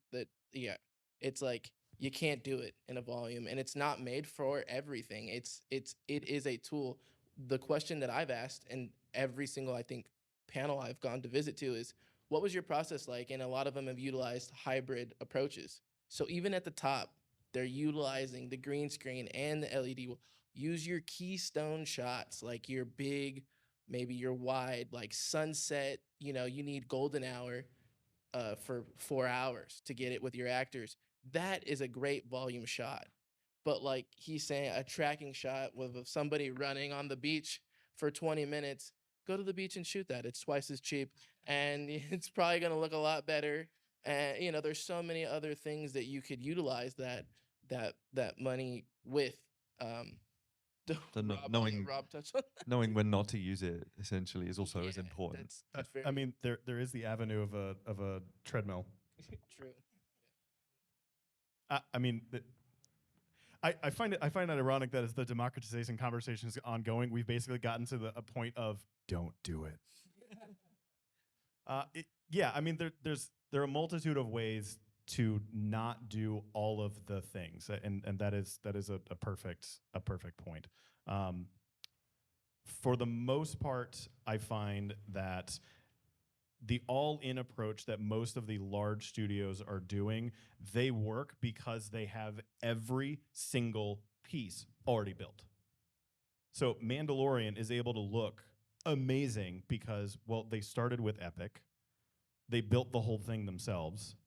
yeah. It's like you can't do it in a volume, and it's not made for everything. It is a tool. The question that I've asked and every single I think panel I've gone to visit to is what was your process like? And a lot of them have utilized hybrid approaches. So even at the top, they're utilizing the green screen and the LED. Use your keystone shots, like your big, maybe your wide, like sunset. You need golden hour for 4 hours to get it with your actors. That is a great volume shot. But like he's saying, a tracking shot with somebody running on the beach for 20 minutes, go to the beach and shoot that. It's twice as cheap, and it's probably going to look a lot better. And there's so many other things that you could utilize that money with. So Rob touched on that. knowing when not to use it essentially is also as important. That's very I mean, there is the avenue of a treadmill. true. I mean, I find it ironic that as the democratization conversation is ongoing, we've basically gotten to a point of don't do it. Yeah, I mean, there are a multitude of ways to not do all of the things, and that is a perfect point. For the most part, I find that the all-in approach that most of the large studios are doing, they work because they have every single piece already built. So Mandalorian is able to look amazing because, well, they started with Epic. They built the whole thing themselves.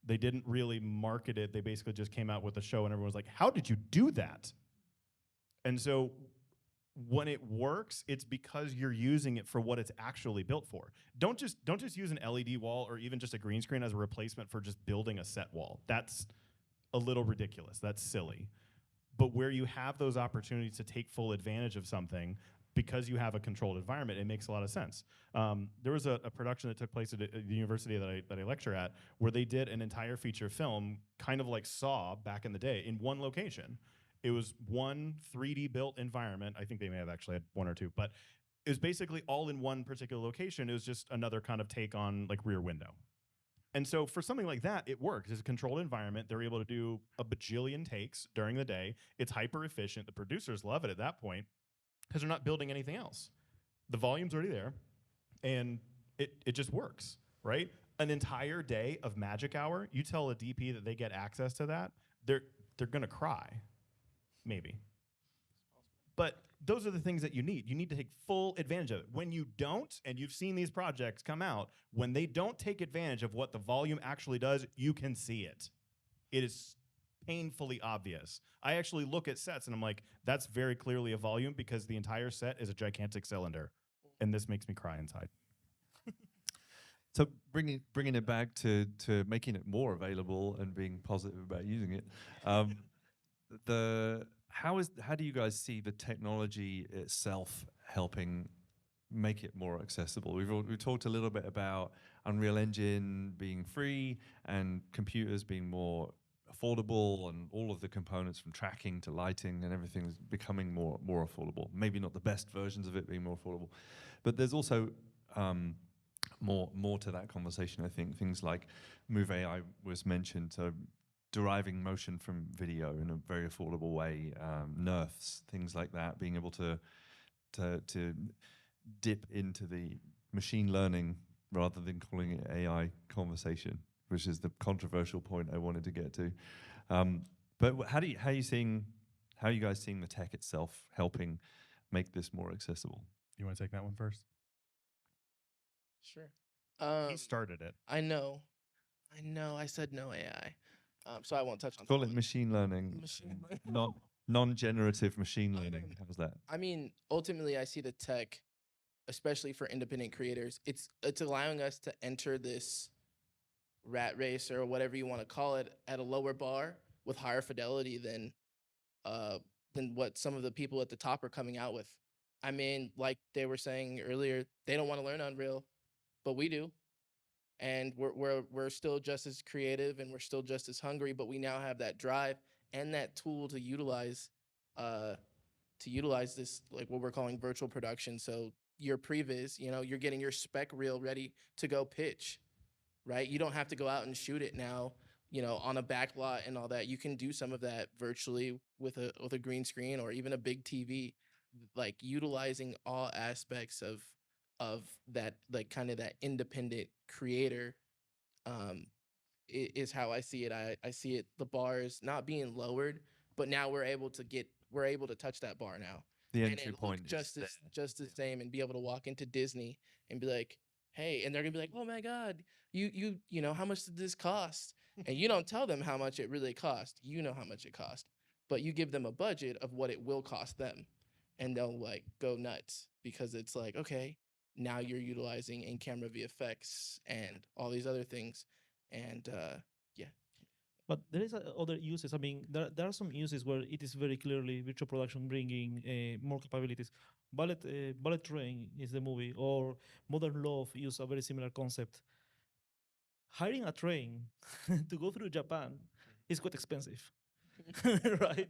They didn't really market it. They basically just came out with a show and everyone was like, how did you do that? And so when it works, it's because you're using it for what it's actually built for. Don't just use an LED wall or even just a green screen as a replacement for just building a set wall. That's a little ridiculous. That's silly. But where you have those opportunities to take full advantage of something because you have a controlled environment, it makes a lot of sense. There was a production that took place at the university that I lecture at where they did an entire feature film, kind of like Saw back in the day, in one location. It was one 3D built environment. I think they may have actually had one or two, but it was basically all in one particular location. It was just another kind of take on like Rear Window. And so for something like that, it works. It's a controlled environment. They're able to do a bajillion takes during the day. It's hyper efficient. The producers love it at that point because they're not building anything else. The volume's already there, and it just works, right? An entire day of magic hour, you tell a DP that they get access to that, they're gonna cry. Maybe. But those are the things that you need. You need to take full advantage of it. When you don't, and you've seen these projects come out, when they don't take advantage of what the volume actually does, you can see it. It is painfully obvious. I actually look at sets and I'm like, that's very clearly a volume because the entire set is a gigantic cylinder. And this makes me cry inside. So bringing it back to making it more available and being positive about using it, how do you guys see the technology itself helping make it more accessible? We've talked a little bit about Unreal Engine being free and computers being more affordable, and all of the components from tracking to lighting and everything is becoming more affordable. Maybe not the best versions of it being more affordable, but there's also more to that conversation. I think things like Move AI was mentioned, so deriving motion from video in a very affordable way, nerfs, things like that, being able to dip into the machine learning rather than calling it AI conversation, which is the controversial point I wanted to get to. But how are you guys seeing the tech itself helping make this more accessible? You want to take that one first? Sure. He started it. I know. I said no AI, so I won't touch on Call that it one. machine learning, Machine learning. non-generative machine learning. How's that? I mean, ultimately, I see the tech, especially for independent creators. It's allowing us to enter this rat race or whatever you want to call it at a lower bar with higher fidelity than what some of the people at the top are coming out with. I mean, like they were saying earlier, they don't want to learn Unreal, but we do. And we're still just as creative and we're still just as hungry, but we now have that drive and that tool to utilize this, like what we're calling virtual production. So your previs, you're getting your spec reel ready to go pitch, right? You don't have to go out and shoot it now, on a back lot and all that. You can do some of that virtually with a green screen or even a big TV, like utilizing all aspects of that, like kind of that independent creator, is how I see it. I see it, the bar is not being lowered, but now we're able to touch that bar now. The And entry it point look is there. just the same, and be able to walk into Disney and be like, hey, and they're gonna be like, oh my God, you know, how much did this cost? And you don't tell them how much it really cost. You know how much it cost, but you give them a budget of what it will cost them, and they'll like go nuts because it's like, okay, now you're utilizing in-camera VFX and all these other things, and yeah. But there is other uses. I mean, there are some uses where it is very clearly virtual production bringing more capabilities. Bullet Train is the movie, or Modern Love use a very similar concept. Hiring a train to go through Japan is quite expensive, right?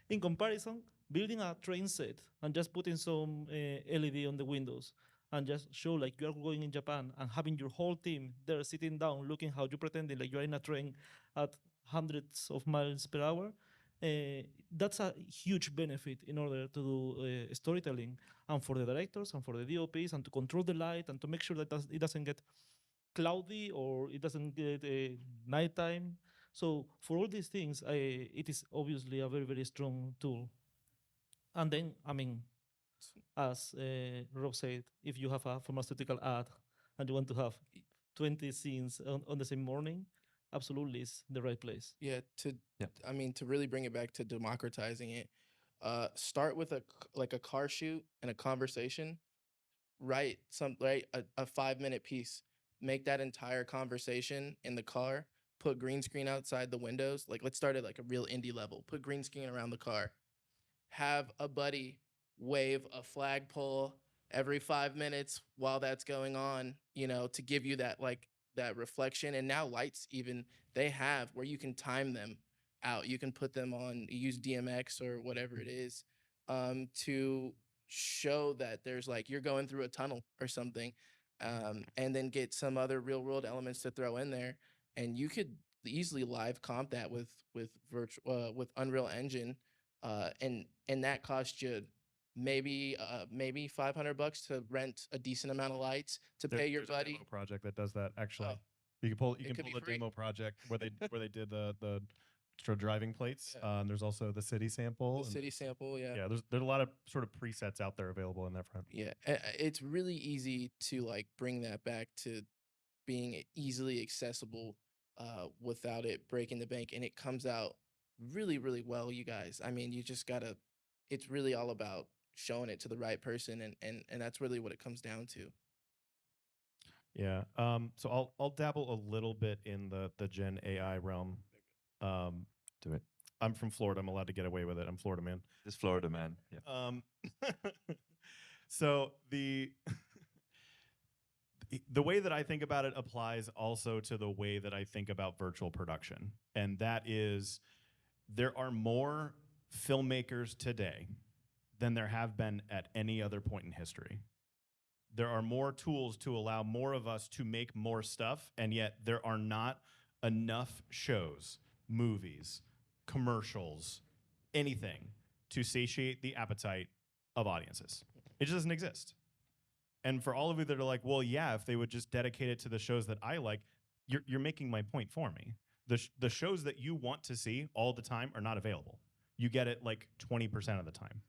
In comparison, building a train set and just putting some LED on the windows and just show like you are going in Japan and having your whole team there sitting down looking how you pretending like you're in a train at hundreds of miles per hour. That's a huge benefit in order to do storytelling, and for the directors and for the DOPs, and to control the light and to make sure that it doesn't get cloudy or it doesn't get nighttime. So for all these things, it is obviously a very, very strong tool. And then, I mean, as Rob said, if you have a pharmaceutical ad and you want to have 20 scenes on the same morning, absolutely it's the right place. Yeah, Yeah. I mean, to really bring it back to democratizing it, start with a car shoot and a conversation. Write a 5-minute piece. Make that entire conversation in the car. Put green screen outside the windows. Like, let's start at like a real indie level. Put green screen around the car. Have a buddy wave a flagpole every 5 minutes while that's going on, to give you that reflection. And now lights, even they have where you can time them out. You can put them on, use DMX or whatever it is, to show that there's like you're going through a tunnel or something, and then get some other real world elements to throw in there. And you could easily live comp that with with Unreal Engine, and that cost you maybe $500 to rent a decent amount of lights to pay your There's a buddy. demo project that does that actually. Oh. You can pull It the could be free. demo project where they did the sort of driving plates. Yeah. There's also the city sample. The and- city sample, yeah. yeah, there's a lot of sort of presets out there available in that front. Yeah, it's really easy to like bring that back to being easily accessible, without it breaking the bank, and it comes out really, really well, you guys. I mean, you just gotta. It's really all about showing it to the right person, and that's really what it comes down to. Yeah. So I'll dabble a little bit in the Gen AI realm. Do it. I'm from Florida. I'm allowed to get away with it. I'm Florida man. This Florida man. Yeah. So the way that I think about it applies also to the way that I think about virtual production, and that is there are more filmmakers today than there have been at any other point in history. there are more tools to allow more of us to make more stuff, and yet there are not enough shows, movies, commercials, anything to satiate the appetite of audiences. It just doesn't exist. And for all of you that are like, well, yeah, if they would just dedicate it to the shows that I like, you're making my point for me. The shows that you want to see all the time are not available. You get it like 20% of the time.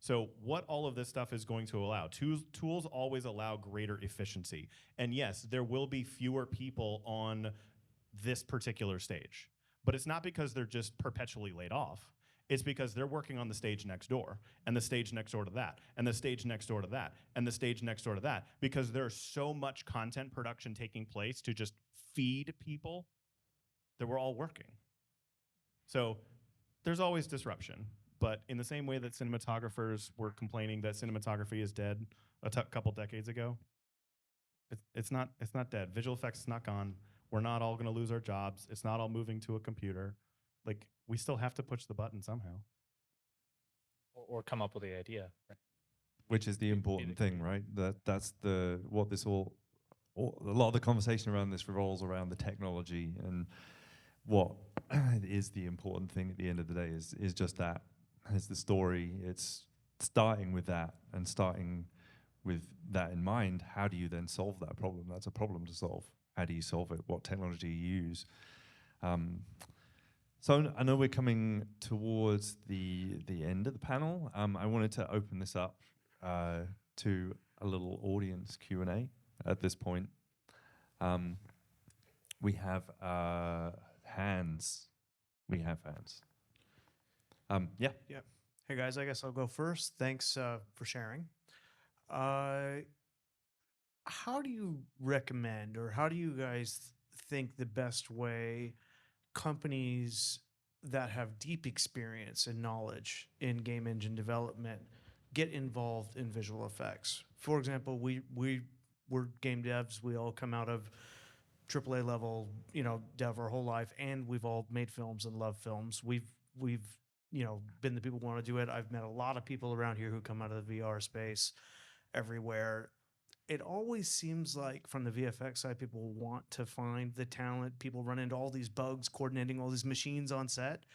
So what all of this stuff is going to allow, tools always allow greater efficiency. And yes, there will be fewer people on this particular stage, but it's not because they're just perpetually laid off. It's because they're working on the stage next door, and the stage next door to that, and the stage next door to that, and the stage next door to that, because there's so much content production taking place to just feed people that we're all working. So there's always disruption. But in the same way that cinematographers were complaining that cinematography is dead a couple decades ago, it's not dead. Visual effects is not gone. We're not all going to lose our jobs. It's not all moving to a computer. Like, we still have to push the button somehow. Or come up with the idea. Right? Which is the important thing, right? That's what this a lot of the conversation around this revolves around the technology, and what is the important thing at the end of the day is just that. Is the story. It's starting with that, and starting with that in mind, how do you then solve that problem? That's a problem to solve. How do you solve it? What technology you use? So I know we're coming towards the end of the panel. I wanted to open this up to a little audience Q&A at this point. We have hands. We have hands. Yeah. Yeah. Hey guys, I guess I'll go first. Thanks for sharing. How do you recommend, or how do you guys think the best way companies that have deep experience and knowledge in game engine development get involved in visual effects? For example, we're game devs. We all come out of AAA level, dev our whole life, and we've all made films and love films. We've been the people who want to do it. I've met a lot of people around here who come out of the VR space everywhere. It always seems like from the VFX side, people want to find the talent. People run into all these bugs, coordinating all these machines on set.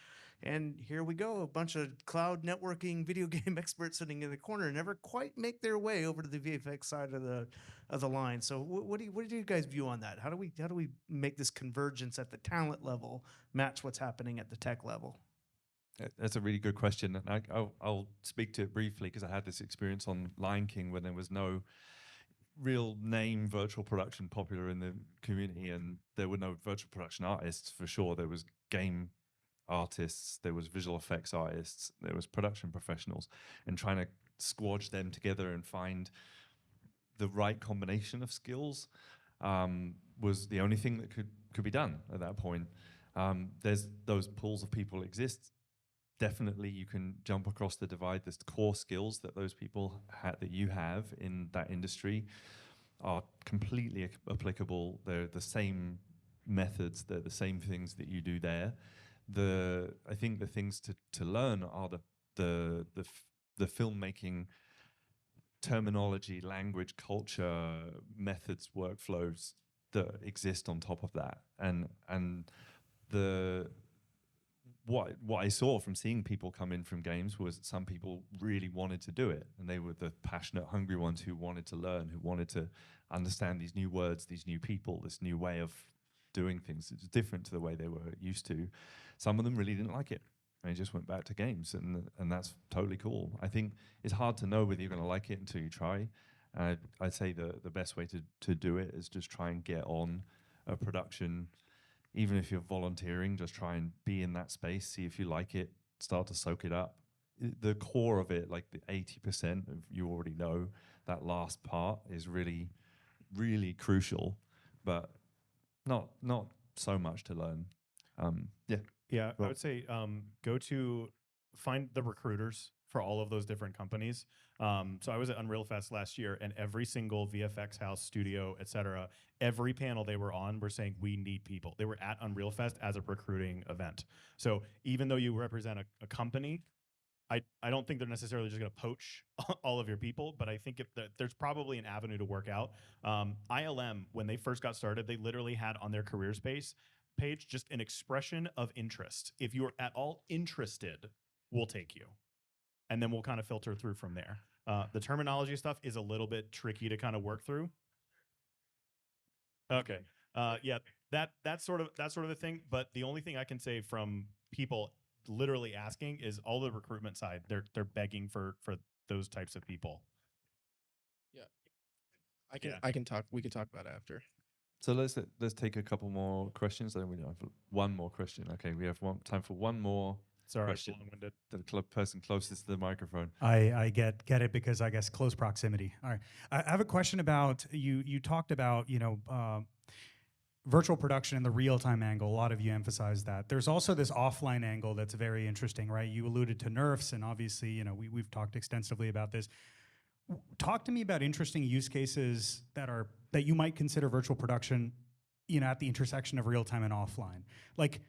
And here we go, a bunch of cloud networking video game experts sitting in the corner and never quite make their way over to the VFX side of the line. So what do you guys view on that? How do we make this convergence at the talent level match what's happening at the tech level? That's a really good question, and I'll speak to it briefly because I had this experience on Lion King when there was no real name virtual production popular in the community, and there were no virtual production artists for sure. There was game artists, there was visual effects artists, there was production professionals, and trying to squash them together and find the right combination of skills was the only thing that could be done at that point. There's those pools of people exist. Definitely you can jump across the divide. There's core skills that those people that you have in that industry are completely applicable. They're the same methods, they're the same things that you do there. I think the things to learn are the filmmaking terminology, language, culture, methods, workflows that exist on top of that. And what I saw from seeing people come in from games was that some people really wanted to do it, and they were the passionate, hungry ones who wanted to learn, who wanted to understand these new words, these new people, this new way of doing things. It's different to the way they were used to. Some of them really didn't like it. They just went back to games, and that's totally cool. I think it's hard to know whether you're going to like it until you try. I'd say the best way to do it is just try and get on a production. Even if you're volunteering, just try and be in that space, see if you like it, start to soak it up. The core of it, like the 80% of you already know, that last part is really, really crucial, but not so much to learn. Yeah, I would say find the recruiters for all of those different companies. So I was at Unreal Fest last year, and every single VFX house, studio, etc., every panel they were on were saying, we need people. They were at Unreal Fest as a recruiting event. So even though you represent a company, I don't think they're necessarily just going to poach all of your people, but I think there's probably an avenue to work out. ILM, when they first got started, they literally had on their careers page just an expression of interest. If you're at all interested, we'll take you. And then we'll kind of filter through from there. The terminology stuff is a little bit tricky to kind of work through. Okay. Yeah, that's sort of a thing. But the only thing I can say from people literally asking is all the recruitment side. They're begging for those types of people. Yeah, I can talk. We can talk about it after. So let's take a couple more questions. Then we have one more question. Okay, we have time for one more. Sorry, question. long-winded. The person closest to the microphone. I get it because I guess close proximity. All right, I have a question about you talked about virtual production and the real-time angle. A lot of you emphasized that. There's also this offline angle that's very interesting, right? You alluded to nerfs, and obviously, we've talked extensively about this. Talk to me about interesting use cases that you might consider virtual production, at the intersection of real-time and offline. Like,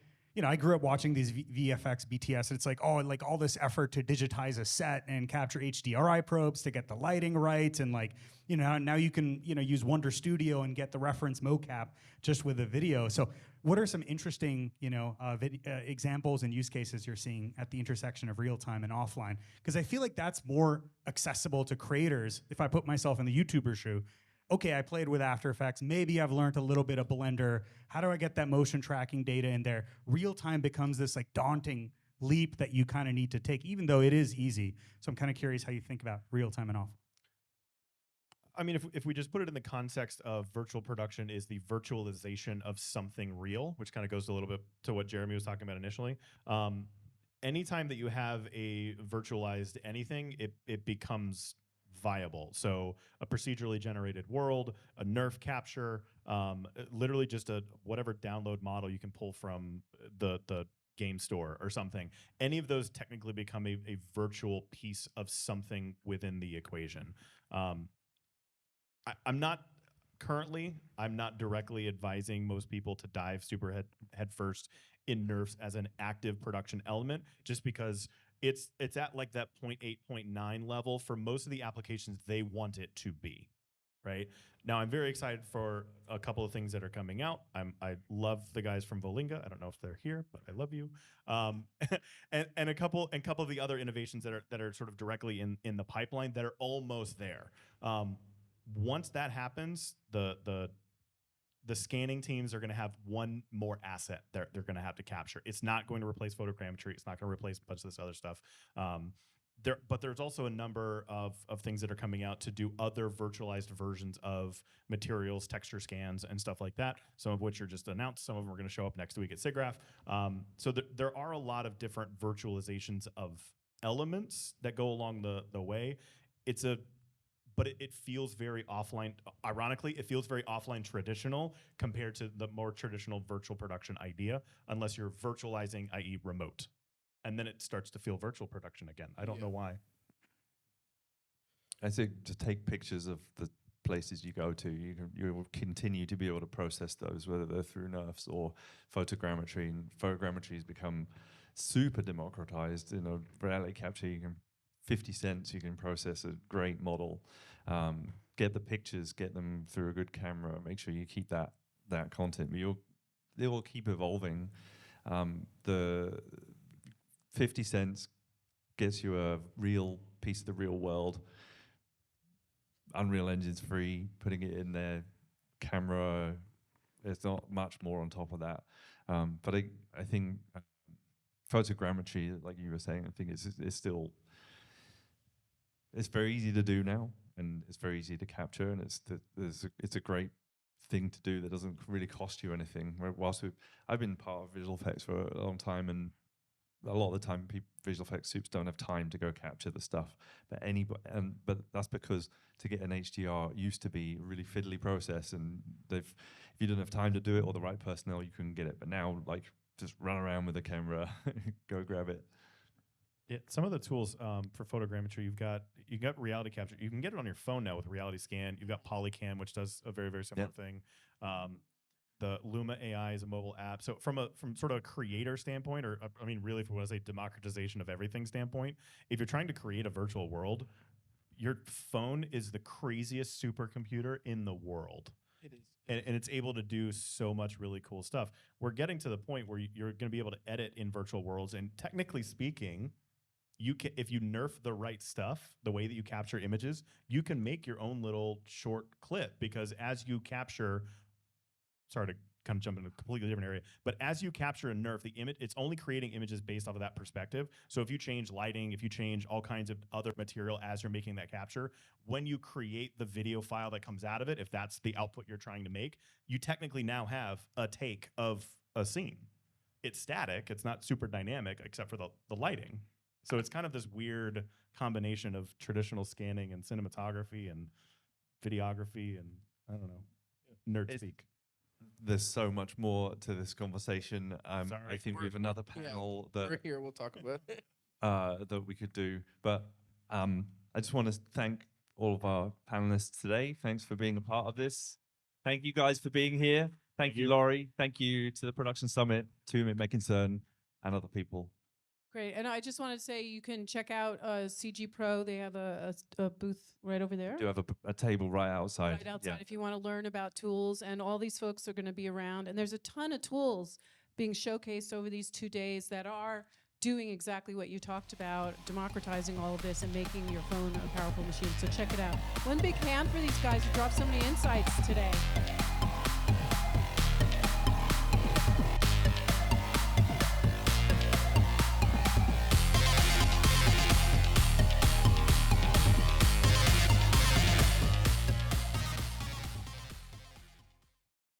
I grew up watching these VFX BTS, and it's like, all this effort to digitize a set and capture HDRI probes to get the lighting right, and now you can use Wonder Studio and get the reference mocap just with a video. So, what are some interesting examples and use cases you're seeing at the intersection of real time and offline? Because I feel like that's more accessible to creators. If I put myself in the YouTuber shoe, okay, I played with After Effects. Maybe I've learned a little bit of Blender. How do I get that motion tracking data in there? Real time becomes this daunting leap that you kind of need to take, even though it is easy. So I'm kind of curious how you think about real time and off. I mean, if we just put it in the context of virtual production is the virtualization of something real, which kind of goes a little bit to what Jeremy was talking about initially. Anytime that you have a virtualized anything, it becomes viable. So a procedurally generated world, a nerf capture, literally just whatever download model you can pull from the game store or something. Any of those technically become a virtual piece of something within the equation. I'm not directly advising most people to dive super head first in nerfs as an active production element, just because it's at like that 0.8, 0.9 level for most of the applications they want it to be, right? Now, I'm very excited for a couple of things that are coming out. I love the guys from Volinga. I don't know if they're here, but I love you. And a couple of the other innovations that are sort of directly in the pipeline that are almost there. Once that happens, the scanning teams are going to have one more asset they're going to have to capture. It's not going to replace photogrammetry. It's not going to replace a bunch of this other stuff. But there's also a number of things that are coming out to do other virtualized versions of materials, texture scans, and stuff like that, some of which are just announced. Some of them are going to show up next week at SIGGRAPH. So there are a lot of different virtualizations of elements that go along the way. But it feels very offline. Ironically, it feels very offline traditional compared to the more traditional virtual production idea, unless you're virtualizing, i.e. remote. And then it starts to feel virtual production again. I don't know why. I think to take pictures of the places you go to, you will continue to be able to process those, whether they're through nerfs or photogrammetry. And photogrammetry has become super democratized. Reality capture, 50 cents, you can process a great model, get the pictures, get them through a good camera, make sure you keep that content. But they will keep evolving. The 50 cents gets you a real piece of the real world. Unreal Engine's free, putting it in there, camera, there's not much more on top of that. But I think photogrammetry, like you were saying, I think it's still... It's very easy to do now, and it's very easy to capture, and it's a great thing to do that doesn't really cost you anything. I've been part of visual effects for a long time, and a lot of the time, visual effects soups don't have time to go capture the stuff. But that's because to get an HDR used to be a really fiddly process, and if you didn't have time to do it or the right personnel, you couldn't get it. But now, just run around with a camera, go grab it. Yeah, some of the tools for photogrammetry, you got reality capture. You can get it on your phone now with Reality Scan. You've got Polycam, which does a very, very similar thing. The Luma AI is a mobile app. So from sort of a creator standpoint, or I mean, really, if we want to say democratization of everything standpoint, if you're trying to create a virtual world, your phone is the craziest supercomputer in the world. It is. And it's able to do so much really cool stuff. We're getting to the point where you're going to be able to edit in virtual worlds. And technically speaking, you can, if you nerf the right stuff, the way that you capture images, you can make your own little short clip, because as you capture, sorry to kind of jump in a completely different area, but as you capture and nerf the image, it's only creating images based off of that perspective. So if you change lighting, if you change all kinds of other material as you're making that capture, when you create the video file that comes out of it, if that's the output you're trying to make, you technically now have a take of a scene. It's static, it's not super dynamic except for the lighting. So it's kind of this weird combination of traditional scanning and cinematography and videography and, I don't know, nerd speak. There's so much more to this conversation. I think we have another panel We're that here. We'll talk about it. that we could do. But I just want to thank all of our panelists today. Thanks for being a part of this. Thank you guys for being here. Thank you, Laurie. Thank you to the Production Summit, to MakeConcern, and other people. Great. And I just wanted to say you can check out CG Pro. They have a booth right over there. We do have a table right outside. Right outside if you want to learn about tools. And all these folks are going to be around. And there's a ton of tools being showcased over these 2 days that are doing exactly what you talked about, democratizing all of this and making your phone a powerful machine. So check it out. One big hand for these guys who dropped so many insights today.